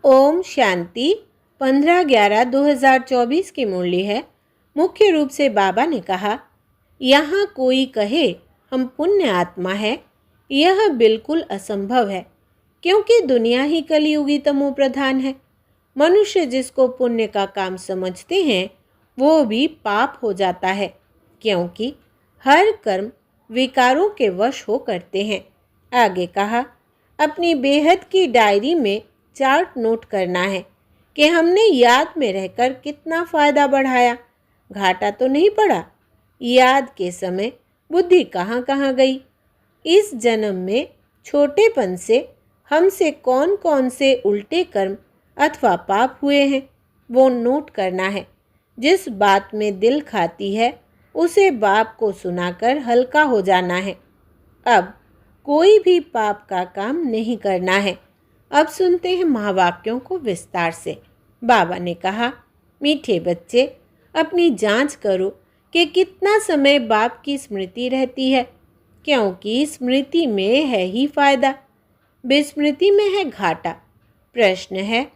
ओम शांति। 15/11/2024 की मुरली है। मुख्य रूप से बाबा ने कहा, यहाँ कोई कहे हम पुण्य आत्मा है, यह बिल्कुल असंभव है, क्योंकि दुनिया ही कलियुगी तमो प्रधान है। मनुष्य जिसको पुण्य का काम समझते हैं वो भी पाप हो जाता है, क्योंकि हर कर्म विकारों के वश हो करते हैं। आगे कहा, अपनी बेहद की डायरी में चार्ट नोट करना है कि हमने याद में रहकर कितना फ़ायदा बढ़ाया, घाटा तो नहीं पड़ा। याद के समय बुद्धि कहाँ कहाँ गई। इस जन्म में छोटेपन से हमसे कौन कौन से उल्टे कर्म अथवा पाप हुए हैं वो नोट करना है। जिस बात में दिल खाती है उसे बाप को सुनाकर हल्का हो जाना है। अब कोई भी पाप का काम नहीं करना है। अब सुनते हैं महावाक्यों को विस्तार से। बाबा ने कहा, मीठे बच्चे, अपनी जांच करो कि कितना समय बाप की स्मृति रहती है, क्योंकि स्मृति में है ही फायदा, विस्मृति में है घाटा। प्रश्न है,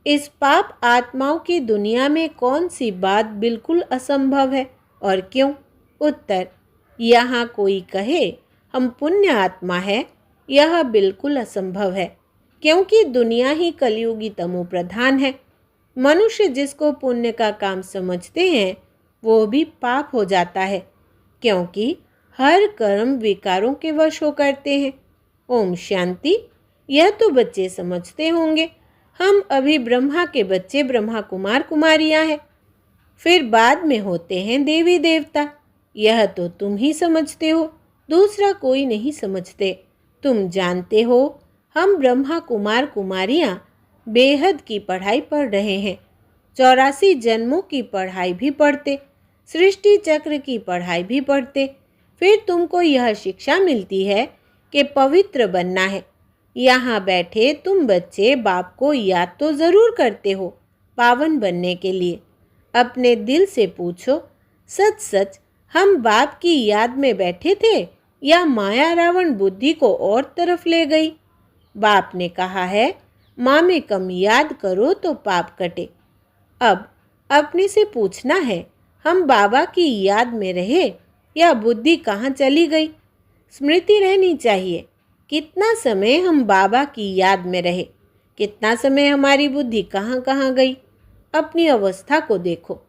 इस पाप आत्माओं की दुनिया में कौन सी बात बिल्कुल असंभव है और क्यों? उत्तर, यहाँ कोई कहे हम पुण्य आत्मा है, यह बिल्कुल असंभव है, क्योंकि दुनिया ही कलियुगी तमो प्रधान है। मनुष्य जिसको पुण्य का काम समझते हैं वो भी पाप हो जाता है, क्योंकि हर कर्म विकारों के वश हो करते हैं। ओम शांति। यह तो बच्चे समझते होंगे, हम अभी ब्रह्मा के बच्चे ब्रह्मा कुमार कुमारियां हैं, फिर बाद में होते हैं देवी देवता। यह तो तुम ही समझते हो, दूसरा कोई नहीं समझते। तुम जानते हो हम ब्रह्मा कुमार कुमारियाँ बेहद की पढ़ाई पढ़ रहे हैं, 84 जन्मों की पढ़ाई भी पढ़ते, सृष्टि चक्र की पढ़ाई भी पढ़ते। फिर तुमको यह शिक्षा मिलती है कि पवित्र बनना है। यहाँ बैठे तुम बच्चे बाप को याद तो ज़रूर करते हो पावन बनने के लिए। अपने दिल से पूछो, सच सच हम बाप की याद में बैठे थे या माया रावण बुद्धि को और तरफ ले गई? बाप ने कहा है, माँ में कम याद करो तो पाप कटे। अब अपने से पूछना है, हम बाबा की याद में रहे या बुद्धि कहाँ चली गई? स्मृति रहनी चाहिए, कितना समय हम बाबा की याद में रहे, कितना समय हमारी बुद्धि कहाँ कहाँ गई। अपनी अवस्था को देखो,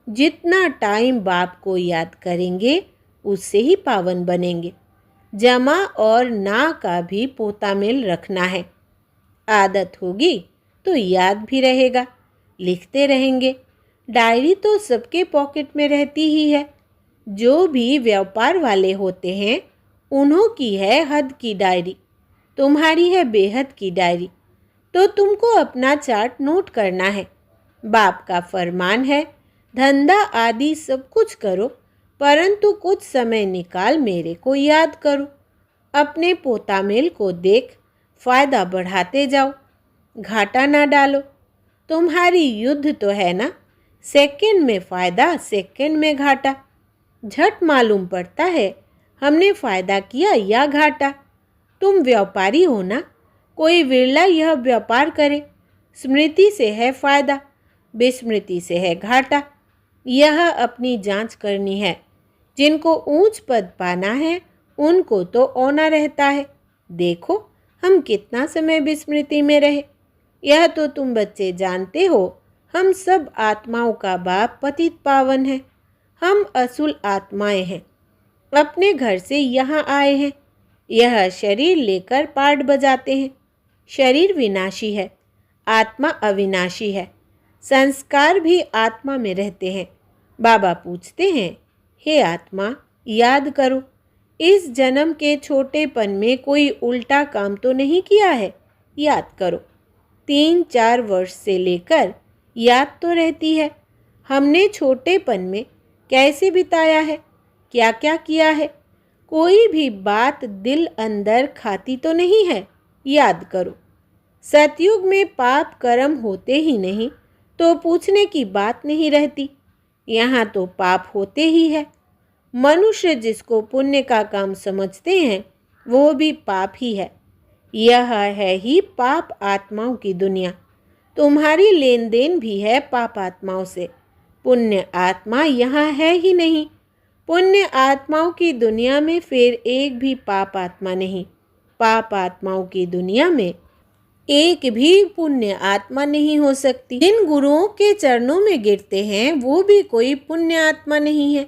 जितना टाइम बाप को याद करेंगे उससे ही पावन बनेंगे। जमा और ना का भी पोतामेल रखना है। आदत होगी तो याद भी रहेगा, लिखते रहेंगे। डायरी तो सबके पॉकेट में रहती ही है। जो भी व्यापार वाले होते हैं उन्हों की है हद की डायरी, तुम्हारी है बेहद की डायरी। तो तुमको अपना चार्ट नोट करना है। बाप का फरमान है, धंधा आदि सब कुछ करो, परंतु कुछ समय निकाल मेरे को याद करो। अपने पोतामेल को देख फायदा बढ़ाते जाओ, घाटा ना डालो। तुम्हारी युद्ध तो है ना, सेकंड में फायदा सेकंड में घाटा। झट मालूम पड़ता है हमने फायदा किया या घाटा। तुम व्यापारी हो ना, कोई विरला यह व्यापार करे। स्मृति से है फायदा, विस्मृति से है घाटा। यह अपनी जांच करनी है। जिनको ऊंच पद पाना है उनको तो औना रहता है। देखो हम कितना समय विस्मृति में रहे। यह तो तुम बच्चे जानते हो, हम सब आत्माओं का बाप पतित पावन है। हम असुल आत्माएं हैं, अपने घर से यहाँ आए हैं। यह शरीर लेकर पाठ बजाते हैं। शरीर विनाशी है, आत्मा अविनाशी है। संस्कार भी आत्मा में रहते हैं। बाबा पूछते हैं, हे आत्मा, याद करो, इस जन्म के छोटेपन में कोई उल्टा काम तो नहीं किया है? याद करो। 3-4 वर्ष से लेकर याद तो रहती है, हमने छोटेपन में कैसे बिताया है, क्या क्या किया है। कोई भी बात दिल अंदर खाती तो नहीं है, याद करो। सतयुग में पाप कर्म होते ही नहीं तो पूछने की बात नहीं रहती। यहाँ तो पाप होते ही है। मनुष्य जिसको पुण्य का काम समझते हैं वो भी पाप ही है। यह है ही पाप आत्माओं की दुनिया। तुम्हारी लेन देन भी है पाप आत्माओं से। पुण्य आत्मा यहाँ है ही नहीं। पुण्य आत्माओं की दुनिया में फिर एक भी पाप आत्मा नहीं। पाप आत्माओं की दुनिया में एक भी पुण्य आत्मा नहीं हो सकती। जिन गुरुओं के चरणों में गिरते हैं वो भी कोई पुण्य आत्मा नहीं है।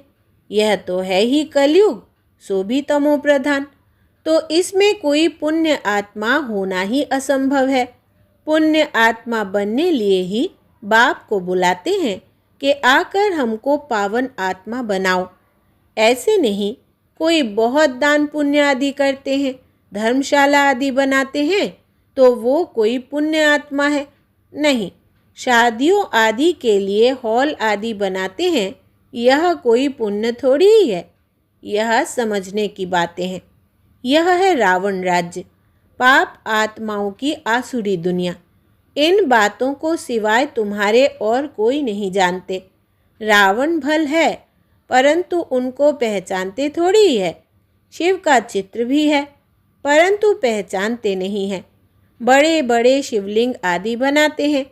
यह तो है ही कलयुग, सो भी तमो प्रधान। तो इसमें कोई पुण्य आत्मा होना ही असंभव है। पुण्य आत्मा बनने लिए ही बाप को बुलाते हैं कि आकर हमको पावन आत्मा बनाओ। ऐसे नहीं कोई बहुत दान पुण्य आदि करते हैं, धर्मशाला आदि बनाते हैं तो वो कोई पुण्य आत्मा है? नहीं। शादियों आदि के लिए हॉल आदि बनाते हैं, यह कोई पुण्य थोड़ी ही है। यह समझने की बातें हैं। यह है रावण राज्य, पाप आत्माओं की आसुरी दुनिया। इन बातों को सिवाय तुम्हारे और कोई नहीं जानते। रावण भल है, परंतु उनको पहचानते थोड़ी ही है। शिव का चित्र भी है, परंतु पहचानते नहीं हैं। बड़े बड़े शिवलिंग आदि बनाते हैं,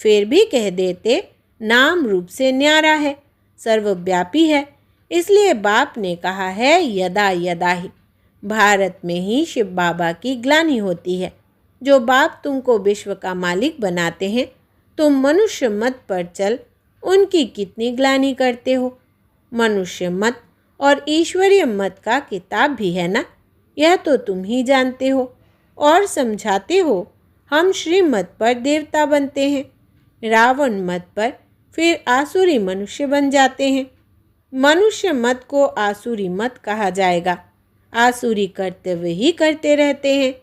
फिर भी कह देते नाम रूप से न्यारा है, सर्वव्यापी है। इसलिए बाप ने कहा है यदा यदा ही। भारत में ही शिव बाबा की ग्लानि होती है। जो बाप तुमको विश्व का मालिक बनाते हैं, तुम मनुष्य मत पर चल उनकी कितनी ग्लानि करते हो। मनुष्य मत और ईश्वरीय मत का किताब भी है ना, यह तो तुम ही जानते हो और समझाते हो। हम श्रीमत पर देवता बनते हैं, रावण मत पर फिर आसुरी मनुष्य बन जाते हैं। मनुष्य मत को आसुरी मत कहा जाएगा। आसुरी कर्तव्य ही करते रहते हैं।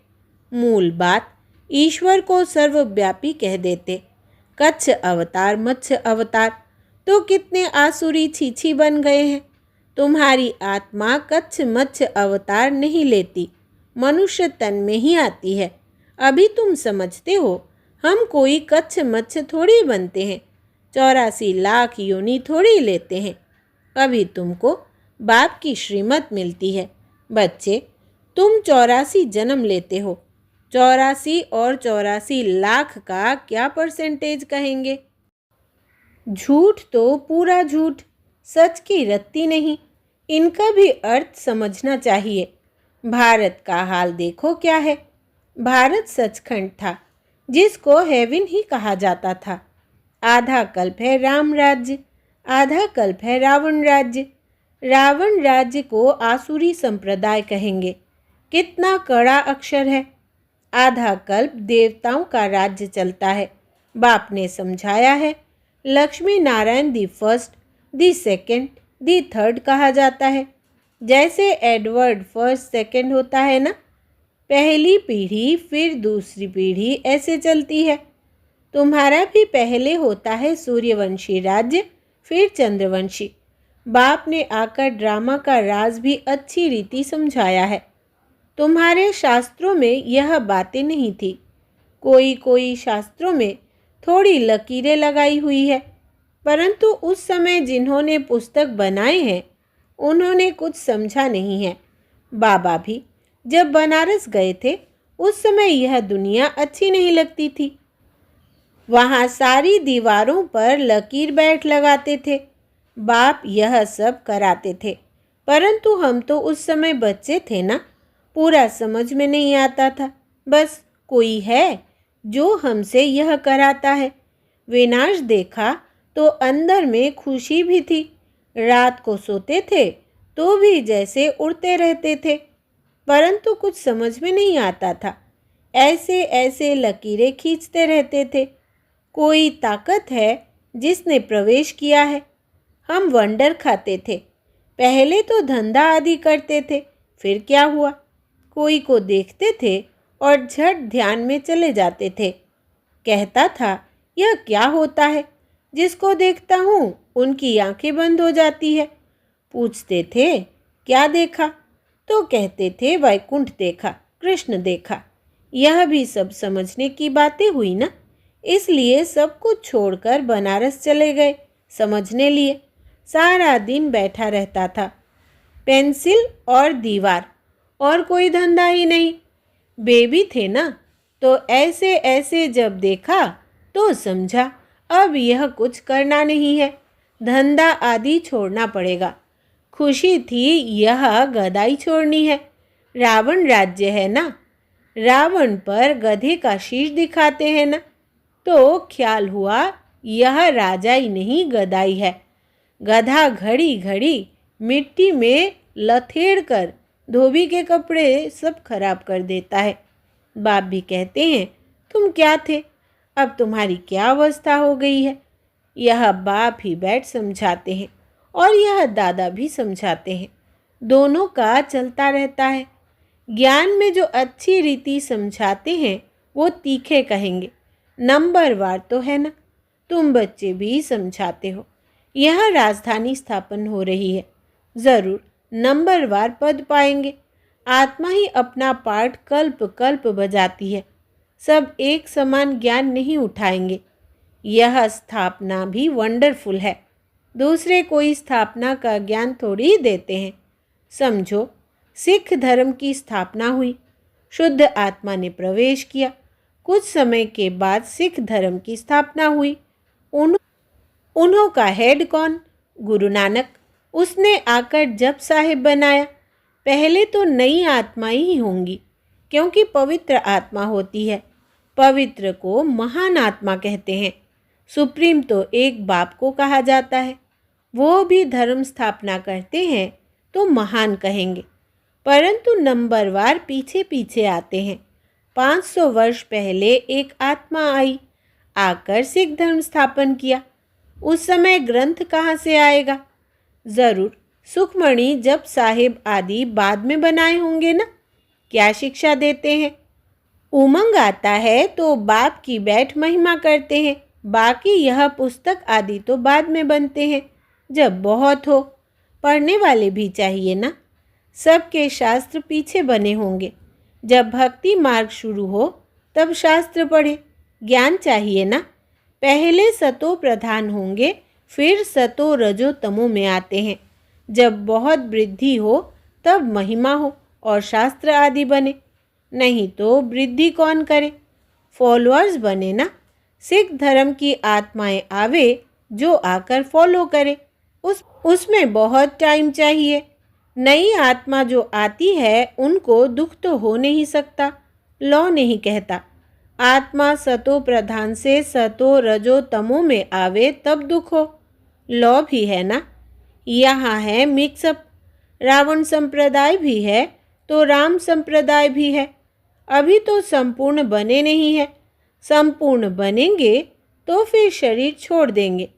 मूल बात, ईश्वर को सर्वव्यापी कह देते। कच्छ अवतार मत्स्य अवतार, तो कितने आसुरी छीछी बन गए हैं। तुम्हारी आत्मा कच्छ मत्स्य अवतार नहीं लेती, मनुष्य तन में ही आती है। अभी तुम समझते हो हम कोई कच्छ मत्स्य थोड़ी बनते हैं, 84 लाख योनि थोड़ी लेते हैं। अभी तुमको बाप की श्रीमत मिलती है। बच्चे, तुम 84 जन्म लेते हो। 84 और 84 लाख का क्या परसेंटेज कहेंगे? झूठ तो पूरा झूठ, सच की रत्ती नहीं। इनका भी अर्थ समझना चाहिए। भारत का हाल देखो क्या है। भारत सचखंड था, जिसको हेवन ही कहा जाता था। आधा कल्प है राम राज्य, आधा कल्प है रावण राज्य। रावण राज्य को आसुरी संप्रदाय कहेंगे। कितना कड़ा अक्षर है। आधा कल्प देवताओं का राज्य चलता है। बाप ने समझाया है, Lakshmi Narayan the first, the second, the third कहा जाता है। जैसे एडवर्ड फर्स्ट सेकंड होता है ना, पहली पीढ़ी फिर दूसरी पीढ़ी ऐसे चलती है। तुम्हारा भी पहले होता है सूर्यवंशी राज्य, फिर चंद्रवंशी। बाप ने आकर ड्रामा का राज भी अच्छी रीति समझाया है। तुम्हारे शास्त्रों में यह बातें नहीं थी। कोई कोई शास्त्रों में थोड़ी लकीरें लगाई हुई है, परंतु उस समय जिन्होंने पुस्तक बनाए हैं उन्होंने कुछ समझा नहीं है। बाबा भी जब बनारस गए थे उस समय यह दुनिया अच्छी नहीं लगती थी। वहाँ सारी दीवारों पर लकीर बैठ लगाते थे। बाप यह सब कराते थे, परंतु हम तो उस समय बच्चे थे ना, पूरा समझ में नहीं आता था। बस कोई है जो हमसे यह कराता है। विनाश देखा तो अंदर में खुशी भी थी। रात को सोते थे तो भी जैसे उड़ते रहते थे, परंतु कुछ समझ में नहीं आता था। ऐसे ऐसे लकीरें खींचते रहते थे। कोई ताकत है जिसने प्रवेश किया है। हम वंडर खाते थे। पहले तो धंधा आदि करते थे, फिर क्या हुआ? कोई को देखते थे और झट ध्यान में चले जाते थे। कहता था यह क्या होता है? जिसको देखता हूँ उनकी आंखें बंद हो जाती है। पूछते थे क्या देखा? तो कहते थे वैकुंठ देखा, कृष्ण देखा। यह भी सब समझने की बातें हुई ना, इसलिए सब कुछ छोड़कर बनारस चले गए समझने लिए। सारा दिन बैठा रहता था, पेंसिल और दीवार, और कोई धंधा ही नहीं। बेबी थे ना, तो ऐसे ऐसे जब देखा तो समझा अब यह कुछ करना नहीं है, धंधा आदि छोड़ना पड़ेगा। खुशी थी यह गदाई छोड़नी है। रावण राज्य है ना, रावण पर गधे का शीश दिखाते हैं ना, तो ख्याल हुआ यह राजाई नहीं गदाई है। गधा घड़ी घड़ी मिट्टी में लथेड़ कर धोबी के कपड़े सब खराब कर देता है। बाप भी कहते हैं तुम क्या थे, अब तुम्हारी क्या अवस्था हो गई है। यह बाप ही बैठ समझाते हैं और यह दादा भी समझाते हैं, दोनों का चलता रहता है। ज्ञान में जो अच्छी रीति समझाते हैं वो तीखे कहेंगे, नंबरवार तो है ना। तुम बच्चे भी समझाते हो यह राजधानी स्थापन हो रही है, ज़रूर नंबरवार पद पाएंगे। आत्मा ही अपना पाठ कल्प कल्प बजाती है, सब एक समान ज्ञान नहीं उठाएंगे। यह स्थापना भी वंडरफुल है, दूसरे कोई स्थापना का ज्ञान थोड़ी देते हैं। समझो सिख धर्म की स्थापना हुई, शुद्ध आत्मा ने प्रवेश किया, कुछ समय के बाद सिख धर्म की स्थापना हुई। उन्हों का हेड कौन? गुरु नानक। उसने आकर जप साहिब बनाया। पहले तो नई आत्माएं ही होंगी, क्योंकि पवित्र आत्मा होती है। पवित्र को महान आत्मा कहते हैं। सुप्रीम तो एक बाप को कहा जाता है, वो भी धर्म स्थापना करते हैं तो महान कहेंगे। परंतु नंबरवार पीछे पीछे आते हैं। 500 वर्ष पहले एक आत्मा आई, आकर सिख धर्म स्थापन किया। उस समय ग्रंथ कहाँ से आएगा? ज़रूर सुखमणि जप साहिब आदि बाद में बनाए होंगे ना। क्या शिक्षा देते हैं? उमंग आता है तो बाप की बैठ महिमा करते हैं, बाकी यह पुस्तक आदि तो बाद में बनते हैं, जब बहुत हो। पढ़ने वाले भी चाहिए ना, सबके शास्त्र पीछे बने होंगे। जब भक्ति मार्ग शुरू हो तब शास्त्र पढ़े, ज्ञान चाहिए ना। पहले सतो प्रधान होंगे, फिर सतो रजो तमो में आते हैं। जब बहुत वृद्धि हो तब महिमा हो और शास्त्र आदि बने, नहीं तो वृद्धि कौन करे? फॉलोअर्स बने ना। सिख धर्म की आत्माएं आवे जो आकर फॉलो करे, उसमें बहुत टाइम चाहिए। नई आत्मा जो आती है उनको दुख तो हो नहीं सकता, लौ नहीं कहता। आत्मा सतो प्रधान से सतो रजो तमो में आवे तब दुख हो, लौ भी है ना। यहाँ है मिक्सअप, रावण संप्रदाय भी है तो राम संप्रदाय भी है। अभी तो संपूर्ण बने नहीं है, संपूर्ण बनेंगे तो फिर शरीर छोड़ देंगे।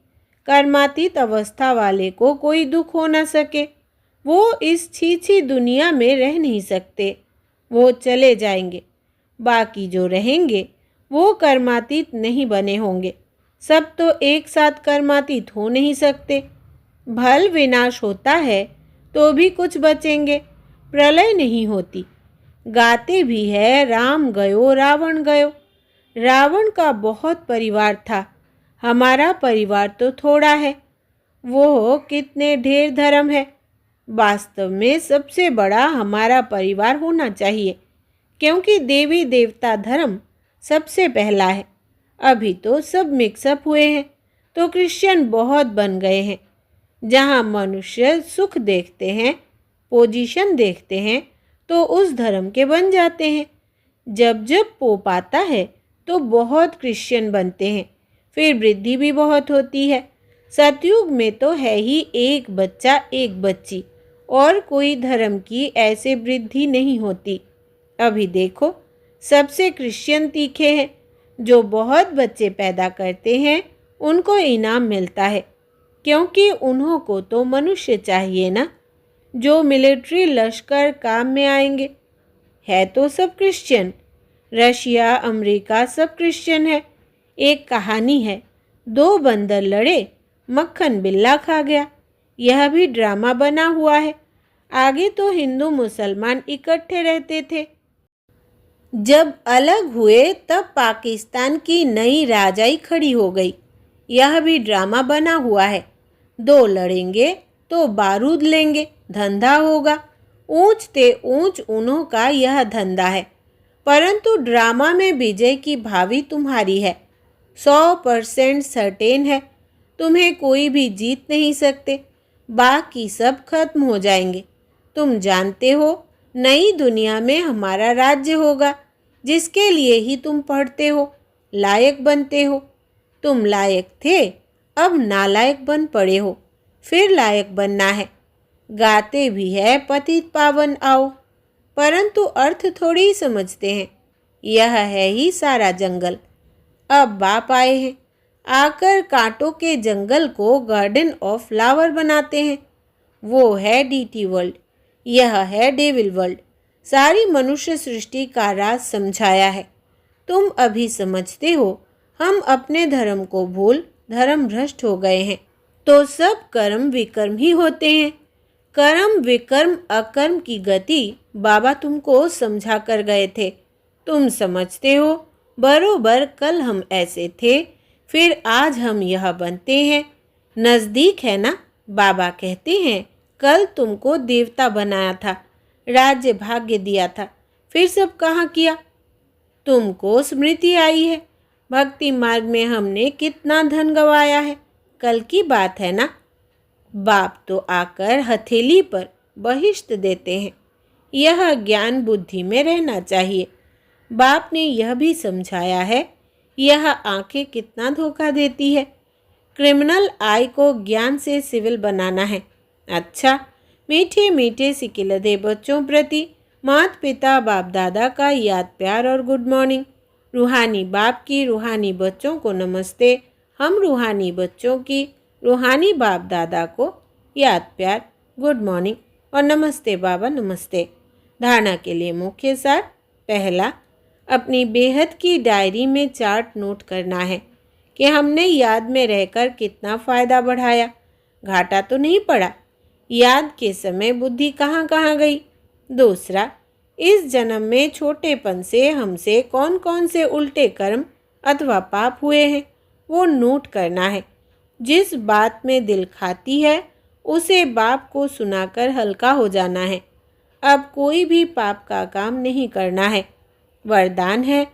कर्मातीत अवस्था वाले को कोई दुख हो न सके, वो इस छीछी दुनिया में रह नहीं सकते, वो चले जाएंगे। बाकी जो रहेंगे वो कर्मातीत नहीं बने होंगे। सब तो एक साथ कर्मातीत हो नहीं सकते। भल विनाश होता है तो भी कुछ बचेंगे, प्रलय नहीं होती। गाते भी है राम गयो रावण गयो। रावण का बहुत परिवार था, हमारा परिवार तो थोड़ा है। वो कितने ढेर धर्म है। वास्तव में सबसे बड़ा हमारा परिवार होना चाहिए, क्योंकि देवी देवता धर्म सबसे पहला है। अभी तो सब मिक्सअप हुए हैं तो क्रिश्चियन बहुत बन गए हैं। जहाँ मनुष्य सुख देखते हैं, पोजीशन देखते हैं, तो उस धर्म के बन जाते हैं। जब जब पोप आता है तो बहुत क्रिश्चियन बनते हैं, फिर वृद्धि भी बहुत होती है। सतयुग में तो है ही एक बच्चा एक बच्ची, और कोई धर्म की ऐसे वृद्धि नहीं होती। अभी देखो सबसे क्रिश्चियन तीखे हैं। जो बहुत बच्चे पैदा करते हैं उनको इनाम मिलता है, क्योंकि उन्हों को तो मनुष्य चाहिए ना, जो मिलिट्री लश्कर काम में आएंगे। है तो सब क्रिश्चियन, रशिया अमेरिका सब क्रिश्चियन है। एक कहानी है, 2 बंदर लड़े, मक्खन बिल्ला खा गया। यह भी ड्रामा बना हुआ है। आगे तो हिंदू मुसलमान इकट्ठे रहते थे, जब अलग हुए तब पाकिस्तान की नई राजाई खड़ी हो गई। यह भी ड्रामा बना हुआ है। 2 लड़ेंगे तो बारूद लेंगे, धंधा होगा। ऊंच ते ऊंच उन्हों का यह धंधा है, परंतु ड्रामा में विजय की भावी तुम्हारी है। 100% सर्टेन है। तुम्हें कोई भी जीत नहीं सकते। बाकी सब खत्म हो जाएंगे। तुम जानते हो, नई दुनिया में हमारा राज्य होगा, जिसके लिए ही तुम पढ़ते हो, लायक बनते हो। तुम लायक थे, अब नालायक बन पड़े हो, फिर लायक बनना है। गाते भी है पतित पावन आओ, परंतु अर्थ थोड़ी ही समझते हैं। यह है ही सारा जंगल। अब बाप आए हैं, आकर कांटों के जंगल को गार्डन ऑफ फ्लावर बनाते हैं। वो है डीटी वर्ल्ड, यह है डेविल वर्ल्ड। सारी मनुष्य सृष्टि का राज समझाया है। तुम अभी समझते हो हम अपने धर्म को भूल धर्म भ्रष्ट हो गए हैं। तो सब कर्म विकर्म ही होते हैं। कर्म विकर्म अकर्म की गति बाबा तुमको समझा कर गए थे। तुम समझते हो बरोबर कल हम ऐसे थे, फिर आज हम यह बनते हैं। नज़दीक है ना। बाबा कहते हैं कल तुमको देवता बनाया था, राज्य भाग्य दिया था, फिर सब कहाँ किया। तुमको स्मृति आई है, भक्ति मार्ग में हमने कितना धन गंवाया है। कल की बात है ना। बाप तो आकर हथेली पर बहिष्ट देते हैं। यह ज्ञान बुद्धि में रहना चाहिए। बाप ने यह भी समझाया है, यह आंखें कितना धोखा देती है। क्रिमिनल आई को ज्ञान से सिविल बनाना है। अच्छा, मीठे मीठे सिकिलधे बच्चों प्रति माता पिता बाप दादा का याद प्यार और गुड मॉर्निंग। रूहानी बाप की रूहानी बच्चों को नमस्ते। हम रूहानी बच्चों की रूहानी बाप दादा को याद प्यार, गुड मॉर्निंग और नमस्ते बाबा नमस्ते। धारणा के लिए मुख्य सार। पहला, अपनी बेहद की डायरी में चार्ट नोट करना है कि हमने याद में रहकर कितना फ़ायदा बढ़ाया, घाटा तो नहीं पड़ा। याद के समय बुद्धि कहाँ कहाँ गई। दूसरा, इस जन्म में छोटेपन से हमसे कौन कौन से उल्टे कर्म अथवा पाप हुए हैं, वो नोट करना है। जिस बात में दिल खाती है उसे बाप को सुनाकर हल्का हो जाना है। अब कोई भी पाप का काम नहीं करना है। वरदान है,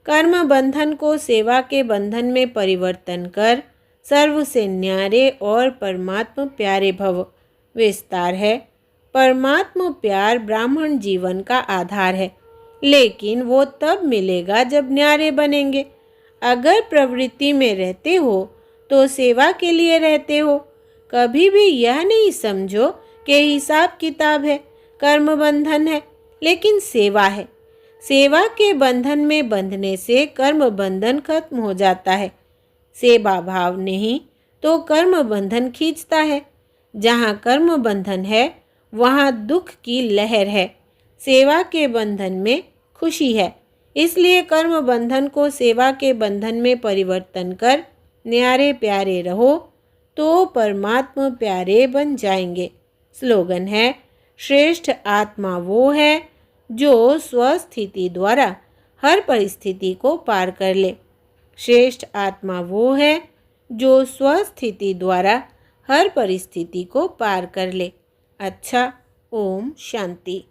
कर्म बंधन को सेवा के बंधन में परिवर्तन कर सर्व से न्यारे और परमात्मा प्यारे भव। विस्तार है, परमात्मा प्यार ब्राह्मण जीवन का आधार है, लेकिन वो तब मिलेगा जब न्यारे बनेंगे। अगर प्रवृत्ति में रहते हो तो सेवा के लिए रहते हो। कभी भी यह नहीं समझो कि हिसाब किताब है, कर्म बंधन है, लेकिन सेवा है। सेवा के बंधन में बंधने से कर्म बंधन खत्म हो जाता है। सेवा भाव नहीं तो कर्म बंधन खींचता है। जहाँ कर्म बंधन है वहाँ दुख की लहर है। सेवा के बंधन में खुशी है। इसलिए कर्म बंधन को सेवा के बंधन में परिवर्तन कर न्यारे प्यारे रहो तो परमात्मा प्यारे बन जाएंगे। स्लोगन है, श्रेष्ठ आत्मा वो है जो स्वस्थिति द्वारा हर परिस्थिति को पार कर ले। श्रेष्ठ आत्मा वो है जो स्वस्थिति द्वारा हर परिस्थिति को पार कर ले। अच्छा, ओम शांति।